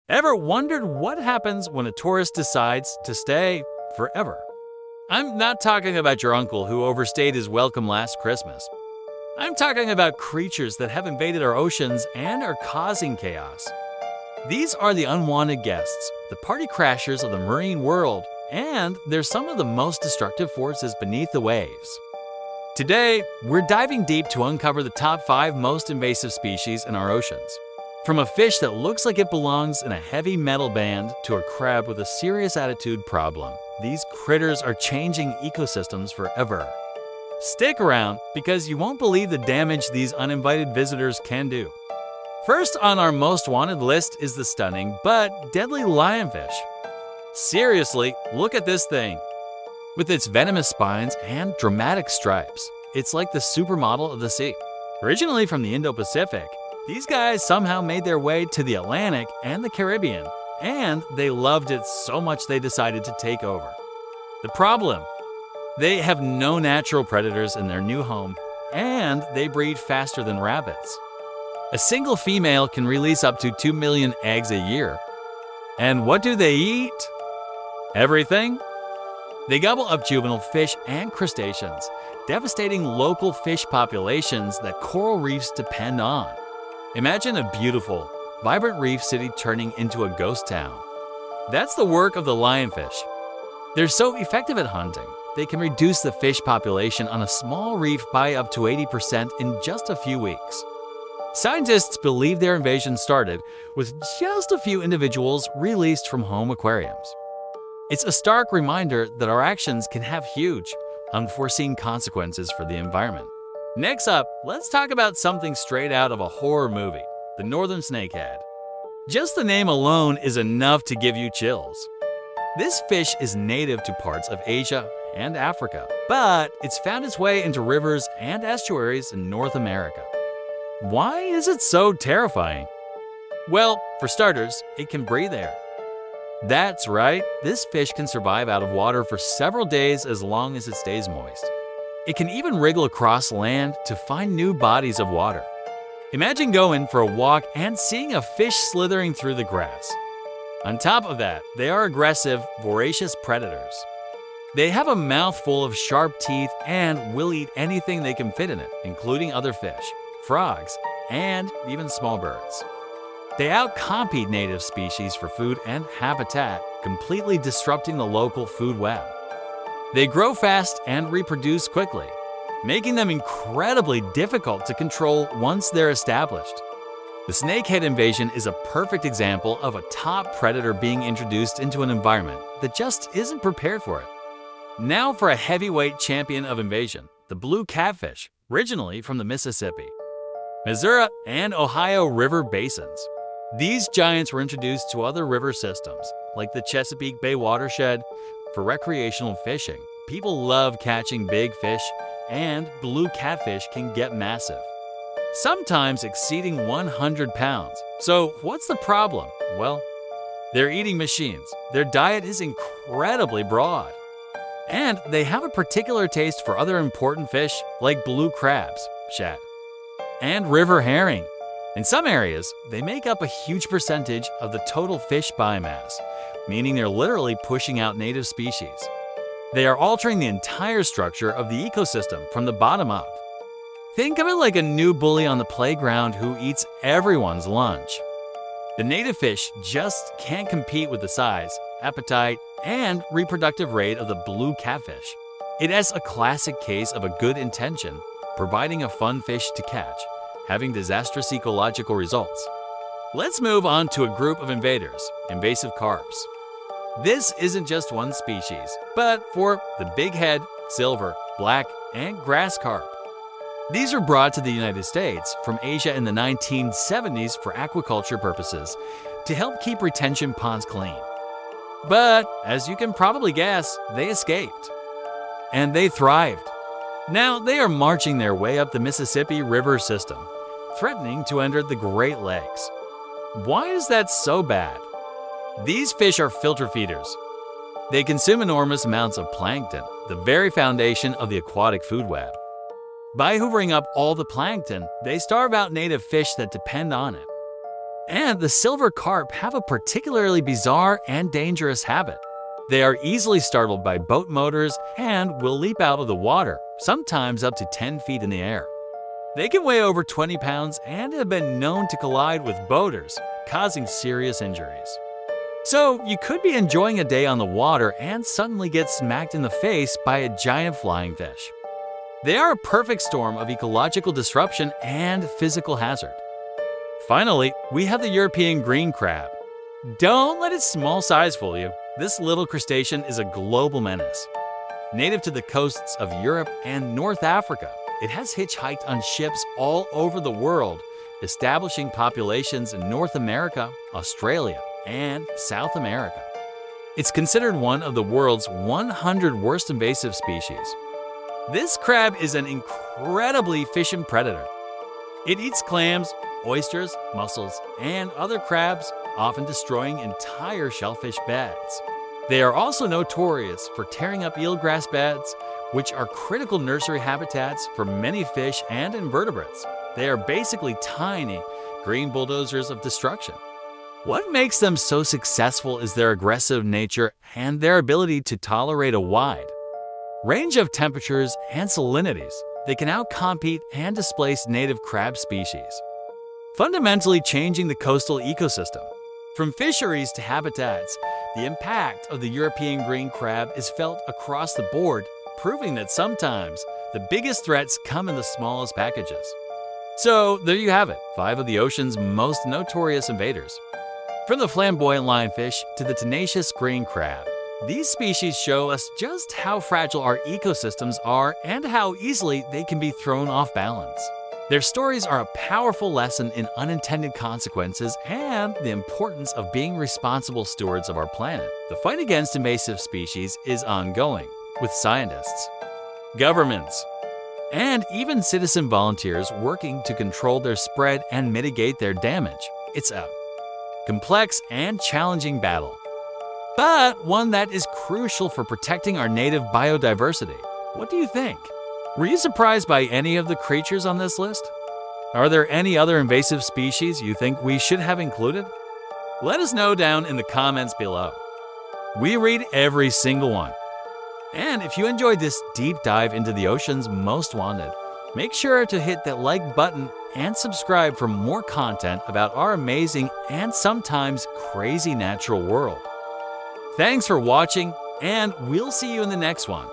Ever wondered what happens when a tourist decides to stay forever? I'm not talking about your uncle who overstayed his welcome last Christmas. I'm talking about creatures that have invaded our oceans and are causing chaos. These are the unwanted guests, the party crashers of the marine world, and they're some of the most destructive forces beneath the waves. Today, we're diving deep to uncover the top 5 most invasive species in our oceans. From a fish that looks like it belongs in a heavy metal band to a crab with a serious attitude problem, these critters are changing ecosystems forever. Stick around because you won't believe the damage these uninvited visitors can do. First on our most wanted list is the stunning but deadly lionfish. Seriously, look at this thing. With its venomous spines and dramatic stripes, it's like the supermodel of the sea. Originally from the Indo-Pacific, these guys somehow made their way to the Atlantic and the Caribbean, and they loved it so much they decided to take over. The problem? They have no natural predators in their new home, and they breed faster than rabbits. A single female can release up to 2 million eggs a year. And what do they eat? Everything? They gobble up juvenile fish and crustaceans, devastating local fish populations that coral reefs depend on. Imagine a beautiful, vibrant reef city turning into a ghost town. That's the work of the lionfish. They're so effective at hunting, they can reduce the fish population on a small reef by up to 80% in just a few weeks. Scientists believe their invasion started with just a few individuals released from home aquariums. It's a stark reminder that our actions can have huge, unforeseen consequences for the environment. Next up, let's talk about something straight out of a horror movie, the northern snakehead. Just the name alone is enough to give you chills. This fish is native to parts of Asia and Africa, but it's found its way into rivers and estuaries in North America. Why is it so terrifying? Well, for starters, it can breathe air. That's right, this fish can survive out of water for several days as long as it stays moist. It can even wriggle across land to find new bodies of water. Imagine going for a walk and seeing a fish slithering through the grass. On top of that, they are aggressive, voracious predators. They have a mouth full of sharp teeth and will eat anything they can fit in it, including other fish, frogs, and even small birds. They outcompete native species for food and habitat, completely disrupting the local food web. They grow fast and reproduce quickly, making them incredibly difficult to control once they're established. The snakehead invasion is a perfect example of a top predator being introduced into an environment that just isn't prepared for it. Now for a heavyweight champion of invasion, the blue catfish, originally from the Mississippi, Missouri, and Ohio River basins. These giants were introduced to other river systems, like the Chesapeake Bay watershed, for recreational fishing. People love catching big fish, and blue catfish can get massive, sometimes exceeding 100 pounds. So what's the problem? Well, they're eating machines. Their diet is incredibly broad. And they have a particular taste for other important fish like blue crabs, shad, and river herring. In some areas, they make up a huge percentage of the total fish biomass, meaning they're literally pushing out native species. They are altering the entire structure of the ecosystem from the bottom up. Think of it like a new bully on the playground who eats everyone's lunch. The native fish just can't compete with the size, appetite, and reproductive rate of the blue catfish. It is a classic case of a good intention, providing a fun fish to catch, having disastrous ecological results. Let's move on to a group of invaders, invasive carps. This isn't just one species, but for the bighead, silver, black, and grass carp. These were brought to the United States from Asia in the 1970s for aquaculture purposes to help keep retention ponds clean. But, as you can probably guess, they escaped. And they thrived. Now they are marching their way up the Mississippi River system, threatening to enter the Great Lakes. Why is that so bad? These fish are filter feeders. They consume enormous amounts of plankton, the very foundation of the aquatic food web. By hoovering up all the plankton, they starve out native fish that depend on it. And the silver carp have a particularly bizarre and dangerous habit. They are easily startled by boat motors and will leap out of the water, sometimes up to 10 feet in the air. They can weigh over 20 pounds and have been known to collide with boaters, causing serious injuries. So, you could be enjoying a day on the water and suddenly get smacked in the face by a giant flying fish. They are a perfect storm of ecological disruption and physical hazard. Finally, we have the European green crab. Don't let its small size fool you. This little crustacean is a global menace. Native to the coasts of Europe and North Africa, it has hitchhiked on ships all over the world, establishing populations in North America, Australia, and South America. It's considered one of the world's 100 worst invasive species. This crab is an incredibly efficient predator. It eats clams, oysters, mussels, and other crabs, often destroying entire shellfish beds. They are also notorious for tearing up eelgrass beds, which are critical nursery habitats for many fish and invertebrates. They are basically tiny, green bulldozers of destruction. What makes them so successful is their aggressive nature and their ability to tolerate a wide range of temperatures and salinities. They can outcompete and displace native crab species, fundamentally changing the coastal ecosystem. From fisheries to habitats, the impact of the European green crab is felt across the board, proving that sometimes the biggest threats come in the smallest packages. So there you have it, 5 of the ocean's most notorious invaders. From the flamboyant lionfish to the tenacious green crab, these species show us just how fragile our ecosystems are and how easily they can be thrown off balance. Their stories are a powerful lesson in unintended consequences and the importance of being responsible stewards of our planet. The fight against invasive species is ongoing, with scientists, governments, and even citizen volunteers working to control their spread and mitigate their damage. It's a complex and challenging battle, but one that is crucial for protecting our native biodiversity. What do you think? Were you surprised by any of the creatures on this list? Are there any other invasive species you think we should have included? Let us know down in the comments below. We read every single one. And if you enjoyed this deep dive into the ocean's most wanted, make sure to hit that like button and subscribe for more content about our amazing and sometimes crazy natural world. Thanks for watching, and we'll see you in the next one.